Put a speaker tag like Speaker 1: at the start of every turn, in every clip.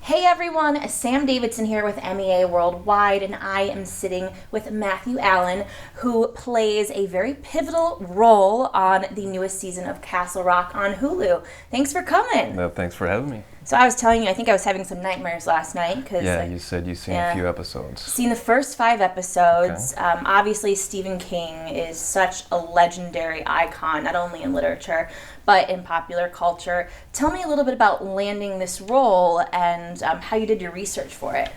Speaker 1: Hey everyone, Sam Davidson here with MEA Worldwide, and I am sitting with Matthew Allen, who plays a very pivotal role on the newest season of Castle Rock on Hulu. Thanks for coming.
Speaker 2: No, thanks for having me.
Speaker 1: So I was telling you, I think I was having some nightmares last night.
Speaker 2: Yeah, you said you've seen a few episodes.
Speaker 1: Seen the first 5 episodes.
Speaker 2: Okay.
Speaker 1: Obviously, Stephen King is such a legendary icon, not only in literature, but in popular culture. Tell me a little bit about landing this role and how you did your research for it.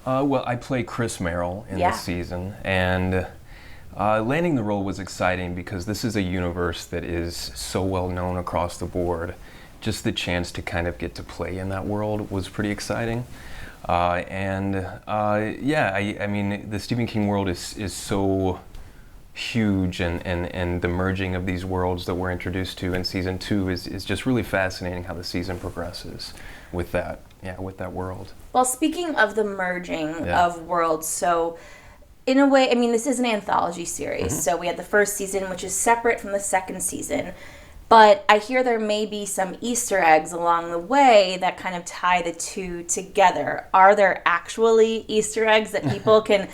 Speaker 2: Well, I play Chris Merrill in this season, and landing the role was exciting because this is a universe that is so well known across the board. Just the chance to kind of get to play in that world was pretty exciting. I mean, the Stephen King world is so huge, and the merging of these worlds that we're introduced to in season 2 is just really fascinating how the season progresses with that world.
Speaker 1: Well, speaking of the merging of worlds, so in a way, I mean, this is an anthology series, so we had the first season, which is separate from the second season. But I hear there may be some Easter eggs along the way that kind of tie the two together. Are there actually Easter eggs that people can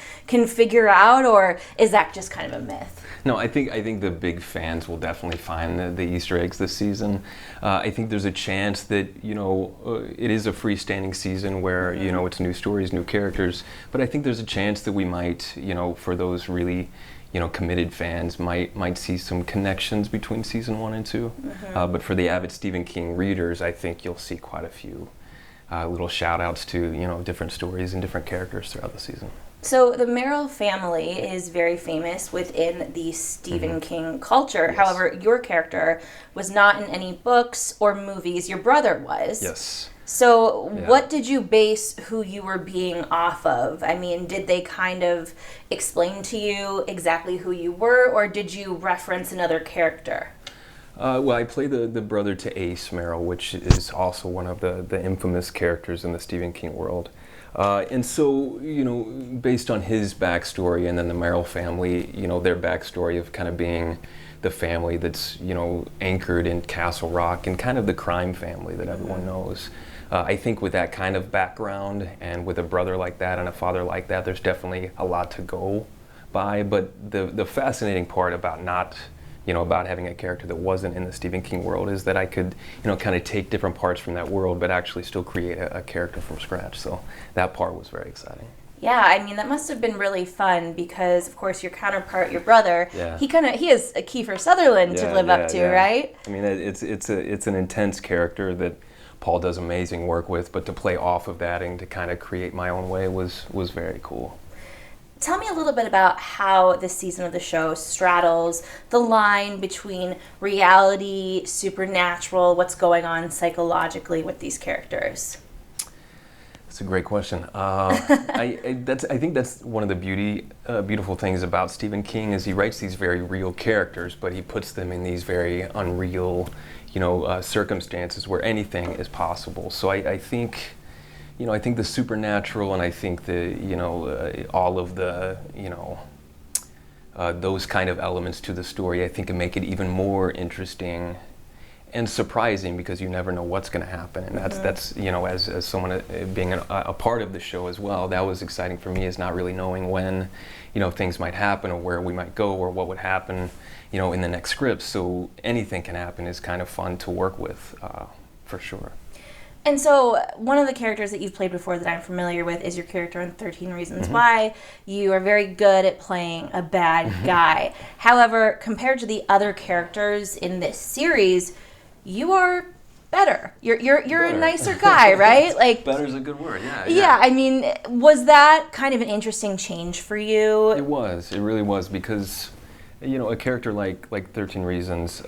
Speaker 1: figure out, or is that just kind of a myth?
Speaker 2: No, I think the big fans will definitely find the Easter eggs this season. I think there's a chance that, it is a freestanding season where, it's new stories, new characters. But I think there's a chance that we might, for those really committed fans might see some connections between season 1 and 2. But for the avid Stephen King readers, I think you'll see quite a few little shout outs to, different stories and different characters throughout the season.
Speaker 1: So the Merrill family is very famous within the Stephen King culture.
Speaker 2: Yes.
Speaker 1: However, your character was not in any books or movies. Your brother was.
Speaker 2: Yes.
Speaker 1: So what did you base who you were being off of? I mean, did they kind of explain to you exactly who you were, or did you reference another character?
Speaker 2: Well, I play the brother to Ace Merrill, which is also one of the infamous characters in the Stephen King world. And so, based on his backstory and then the Merrill family, their backstory of kind of being the family that's, anchored in Castle Rock and kind of the crime family that everyone knows. I think with that kind of background and with a brother like that and a father like that, there's definitely a lot to go by. But the fascinating part about about having a character that wasn't in the Stephen King world is that I could, kind of take different parts from that world, but actually still create a character from scratch. So that part was very exciting.
Speaker 1: Yeah, I mean, that must have been really fun because, of course, your counterpart, your brother, he is a Kiefer Sutherland to live up to, right?
Speaker 2: I mean, it's an intense character that Paul does amazing work with, but to play off of that and to kind of create my own way was very cool.
Speaker 1: Tell me a little bit about how this season of the show straddles the line between reality, supernatural, what's going on psychologically with these characters.
Speaker 2: That's a great question. I think that's one of the beautiful things about Stephen King is he writes these very real characters, but he puts them in these very unreal, circumstances where anything is possible. So I think, I think the supernatural, and I think the, all of the, those kind of elements to the story, I think can make it even more interesting and surprising because you never know what's going to happen, and that's as someone being a part of the show as well, that was exciting for me, is not really knowing when things might happen or where we might go or what would happen in the next script. So anything can happen is kind of fun to work with, for sure.
Speaker 1: And so one of the characters that you've played before that I'm familiar with is your character in 13 Reasons Why. You are very good at playing a bad guy. However, compared to the other characters in this series, you are better. You're better. A nicer guy, right? Like,
Speaker 2: better is a good word. Yeah.
Speaker 1: Yeah. I mean, was that kind of an interesting change for you?
Speaker 2: It was. It really was because, a character like 13 Reasons,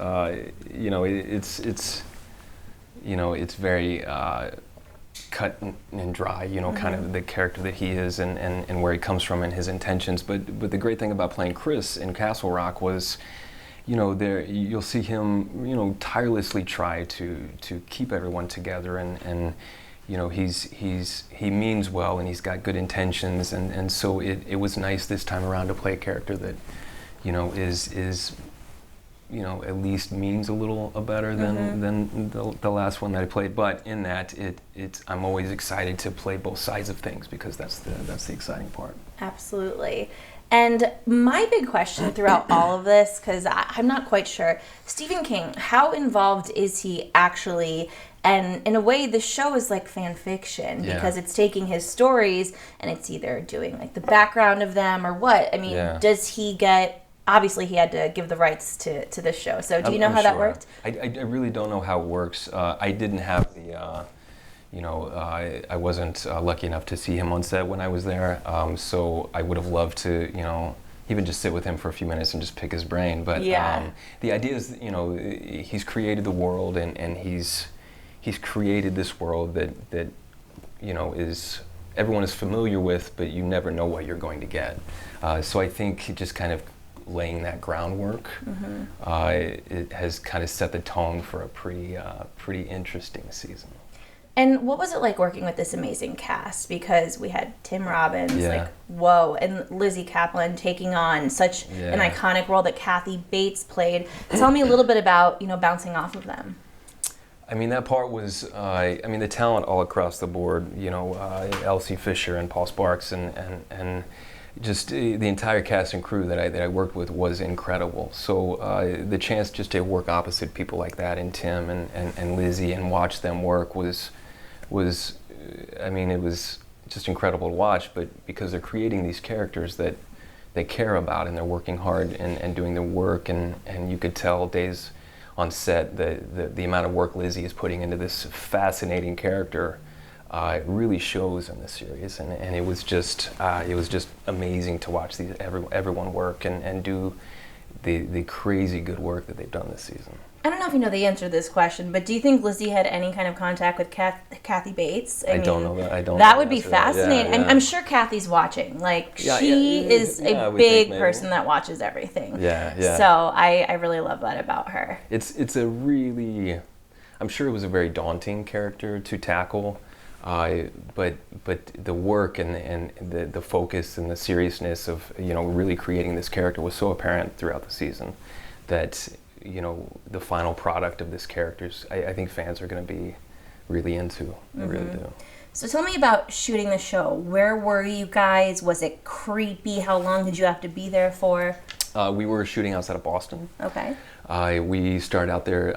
Speaker 2: it's very cut and dry. Kind of the character that he is and where he comes from and his intentions. But the great thing about playing Chris in Castle Rock was, there you'll see him, tirelessly try to keep everyone together, and he means well and he's got good intentions, and so it was nice this time around to play a character that, is at least means a little better than the last one that I played. But in that, I'm always excited to play both sides of things, because that's the exciting part.
Speaker 1: Absolutely. And my big question throughout all of this, because I'm not quite sure, Stephen King, how involved is he actually? And in a way, the show is like fan fiction, because it's taking his stories and it's either doing like the background of them or what. I mean, does he get... Obviously, he had to give the rights to this show. So do you know how that worked?
Speaker 2: I really don't know how it works. I didn't have the... I wasn't lucky enough to see him on set when I was there, so I would have loved to, even just sit with him for a few minutes and just pick his brain. But the idea is, he's created the world, and he's created this world that is everyone is familiar with, but you never know what you're going to get. So I think just kind of laying that groundwork, it has kind of set the tone for a pretty interesting season.
Speaker 1: And what was it like working with this amazing cast? Because we had Tim Robbins, like, whoa, and Lizzie Kaplan taking on such an iconic role that Kathy Bates played. Tell me a little bit about, bouncing off of them.
Speaker 2: I mean, that part was, the talent all across the board, Elsie Fisher and Paul Sparks and just the entire cast and crew that I worked with was incredible. So the chance just to work opposite people like that, and Tim and Lizzie, and watch them work was it was just incredible to watch. But because they're creating these characters that they care about, and they're working hard and doing their work, and you could tell days on set the amount of work Lizzie is putting into this fascinating character. It really shows in the series, and it was just amazing to watch everyone work and do the crazy good work that they've done this season.
Speaker 1: I don't know if you know the answer to this question, but do you think Lizzie had any kind of contact with Kathy Bates?
Speaker 2: I don't know that.
Speaker 1: That would be fascinating. Yeah. I'm sure Kathy's watching. Like, she is a big person that watches everything.
Speaker 2: Yeah.
Speaker 1: So I really love that about her.
Speaker 2: It's a really, I'm sure it was a very daunting character to tackle. But the work and the focus and the seriousness of really creating this character was so apparent throughout the season that the final product of this character, I think fans are going to be really into. I really do.
Speaker 1: So tell me about shooting the show. Where were you guys? Was it creepy? How long did you have to be there for?
Speaker 2: We were shooting outside of Boston.
Speaker 1: Okay.
Speaker 2: We started out there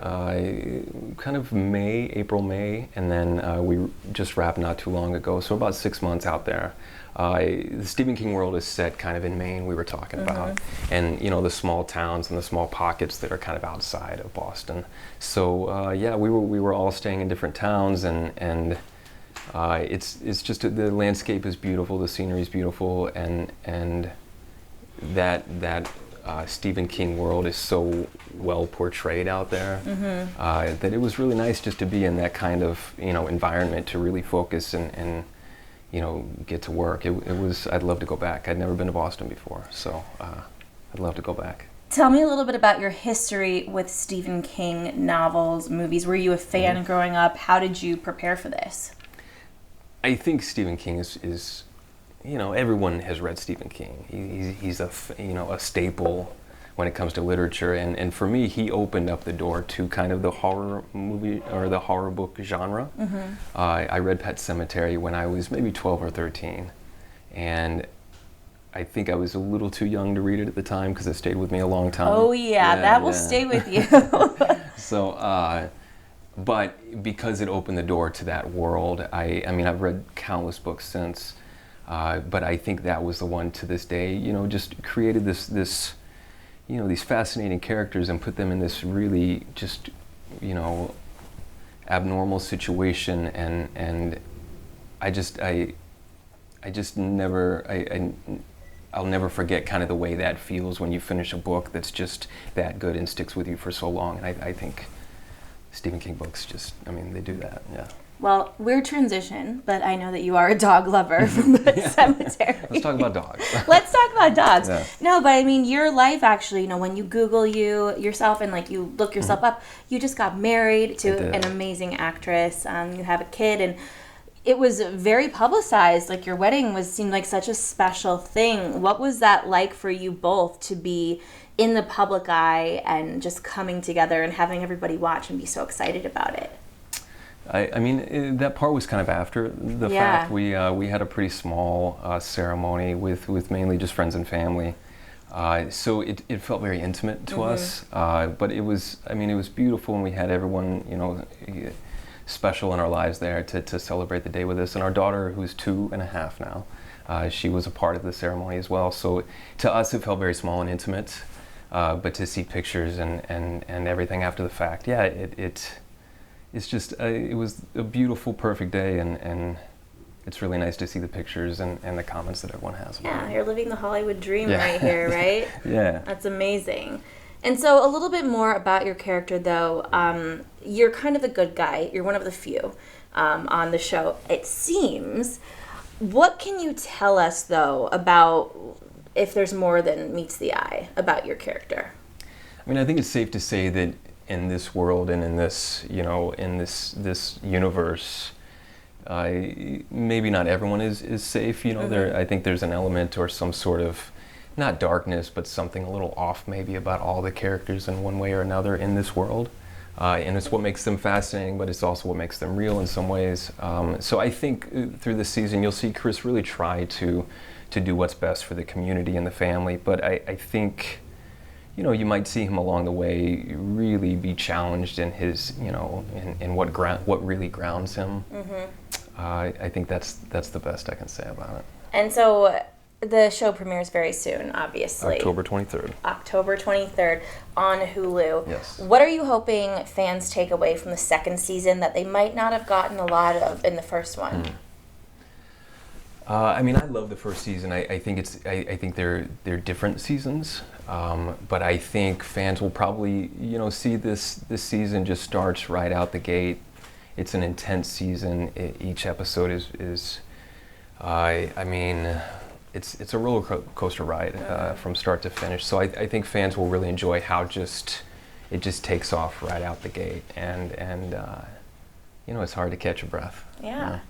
Speaker 2: kind of April, May, and then we just wrapped not too long ago, so about 6 months out there. The Stephen King world is set kind of in Maine, we were talking about, and the small towns and the small pockets that are kind of outside of Boston. So we were all staying in different towns, and it's just the landscape is beautiful, the scenery is beautiful, and that Stephen King world is so well portrayed out there that it was really nice just to be in that kind of environment, to really focus and get to work. It was, I'd love to go back. I'd never been to Boston before, so I'd love to go back.
Speaker 1: Tell me a little bit about your history with Stephen King novels, movies. Were you a fan growing up? How did you prepare for this?
Speaker 2: I think Stephen King is everyone has read Stephen King. He's a staple when it comes to literature, and for me, he opened up the door to kind of the horror movie or the horror book genre. I read Pet Sematary when I was maybe 12 or 13, and I think I was a little too young to read it at the time because it stayed with me a long time.
Speaker 1: Oh that will stay with you.
Speaker 2: So, but because it opened the door to that world, I've read countless books since. But I think that was the one to this day, just created this these fascinating characters and put them in this really just, abnormal situation, and I'll never forget kind of the way that feels when you finish a book that's just that good and sticks with you for so long. And I think Stephen King books they do that, yeah.
Speaker 1: Well, weird transition, but I know that you are a dog lover from the cemetery.
Speaker 2: Let's talk about dogs.
Speaker 1: Let's talk about dogs.
Speaker 2: Yeah.
Speaker 1: No, but your life actually, when you Google yourself and you look yourself up, you just got married to an amazing actress. You have a kid, and it was very publicized. Like, your wedding seemed like such a special thing. What was that like for you both to be in the public eye and just coming together and having everybody watch and be so excited about it?
Speaker 2: I mean, that part was kind of after the fact. We had a pretty small ceremony with mainly just friends and family. So it felt very intimate to us, but it was beautiful, and we had everyone, special in our lives there to celebrate the day with us. And our daughter, who's 2.5 now, she was a part of the ceremony as well. So to us, it felt very small and intimate, but to see pictures and everything after the fact, it's just, it was a beautiful, perfect day, and it's really nice to see the pictures and the comments that everyone has about it.
Speaker 1: You're living the Hollywood dream right here, right?
Speaker 2: Yeah.
Speaker 1: That's amazing. And so a little bit more about your character, though. You're kind of the good guy. You're one of the few on the show, it seems. What can you tell us, though, about if there's more than meets the eye about your character?
Speaker 2: I mean, I think it's safe to say that in this world and in this, in this universe, maybe not everyone is safe. I think there's an element or some sort of, not darkness, but something a little off maybe about all the characters in one way or another in this world. And it's what makes them fascinating, but it's also what makes them real in some ways. So I think through this season, you'll see Chris really try to do what's best for the community and the family. But I think, you might see him along the way really be challenged in his, in what really grounds him. I think that's the best I can say about it.
Speaker 1: And so the show premieres very soon, obviously.
Speaker 2: October 23rd.
Speaker 1: October 23rd on Hulu.
Speaker 2: Yes.
Speaker 1: What are you hoping fans take away from the second season that they might not have gotten a lot of in the first one?
Speaker 2: I mean, I love the first season. I think they're different seasons, but I think fans will probably see this season just starts right out the gate. It's an intense season. Each episode is it's a roller coaster ride from start to finish. So I think fans will really enjoy how it just takes off right out the gate, and it's hard to catch your breath.
Speaker 1: Yeah.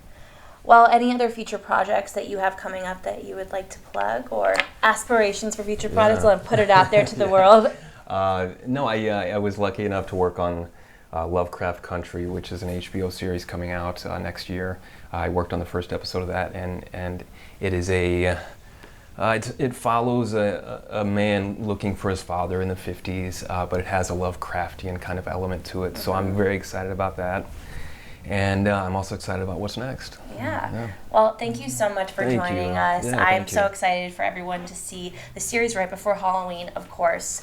Speaker 1: Well, any other future projects that you have coming up that you would like to plug, or aspirations for future projects? I'll put it out there to the world.
Speaker 2: No, I was lucky enough to work on Lovecraft Country, which is an HBO series coming out next year. I worked on the first episode of that, and it is it follows a man looking for his father in the 50s, but it has a Lovecraftian kind of element to it. So I'm very excited about that. And I'm also excited about what's next.
Speaker 1: Yeah. Well, thank you so much for joining us.
Speaker 2: Yeah,
Speaker 1: I'm so excited for everyone to see the series right before Halloween, of course.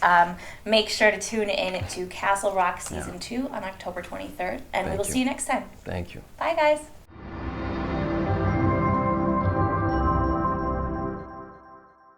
Speaker 1: Make sure to tune in to Castle Rock Season 2 on October 23rd, and we will see you next time.
Speaker 2: Thank you.
Speaker 1: Bye, guys.